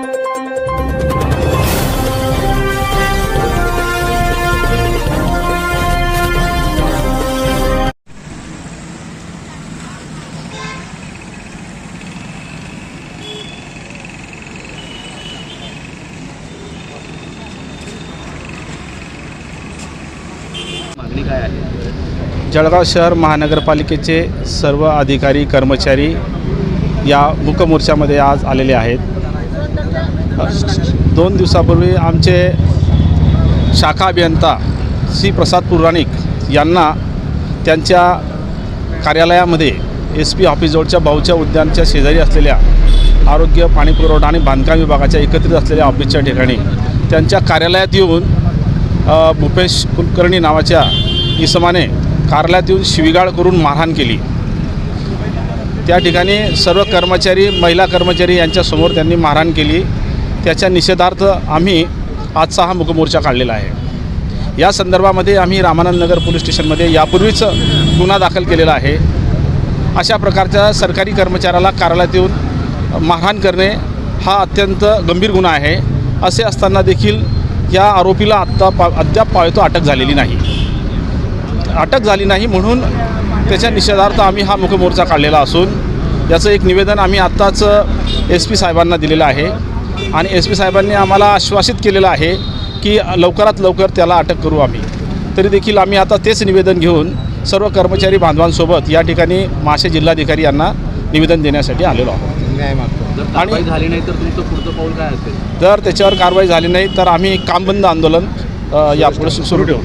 मागणी काय आहे? जळगाव शहर महानगरपालिकेचे सर्व अधिकारी कर्मचारी या मूकमोर्चामध्ये आज आलेले आहेत। 2 दिवसापूर्वी आमचे शाखा अभियंता श्री प्रसाद पुराणिक यांना त्यांच्या कार्यालयामध्ये SP ऑफिसजवळच्या भाऊच्या उद्यानच्या शेजारी असलेल्या आरोग्य, पाणीपुरवठा आणि बांधकाम विभागाच्या एकत्रित असलेल्या ऑफिसच्या ठिकाणी त्यांच्या कार्यालयात येऊन भूपेश कुलकर्णी नावाच्या इसमाने कार्यालयात येऊन शिवीगाळ करून मारहाण केली। त्या ठिकाणी सर्व कर्मचारी, महिला कर्मचारी यांच्यासमोर त्यांनी मारहाण केली। त्याच्या निषेधार्थ आम्ही आजचा हा मूकमोर्चा काढलेला आहे। या संदर्भामध्ये आम्ही रामानंद नगर पोलीस स्टेशनमध्ये यापूर्वीच गुन्हा दाखल केलेला आहे। अशा प्रकारच्या सरकारी कर्मचाऱ्याला कार्यालयात येऊन मारहाण करणे हा अत्यंत गंभीर गुन्हा आहे। असे असताना देखील या आरोपीला अद्याप अटक झालेली नाही म्हणून त्याच्या निषेधार्थ आम्ही हा मूकमोर्चा काढलेला असून याचं एक निवेदन आम्ही आत्ताच SP साहेबांना दिलेलं आहे आणि SP साहेबांनी आम्हाला आश्वासित केलेलं आहे की लवकरात लवकर त्याला अटक करू आम्ही। तरी देखील आम्ही आता तेच निवेदन घेऊन सर्व कर्मचारी बांधवांसोबत या ठिकाणी मासे जिल्हाधिकारी यांना निवेदन देण्यासाठी आलेलो आहोत। न्याय मागतो। आणि झाली नाही तर तुमचं पुढचं पाऊल काय असेल? जर त्याच्यावर कारवाई झाली नाही तर आम्ही कामबंद आंदोलन यापुढे सुरू ठेवू।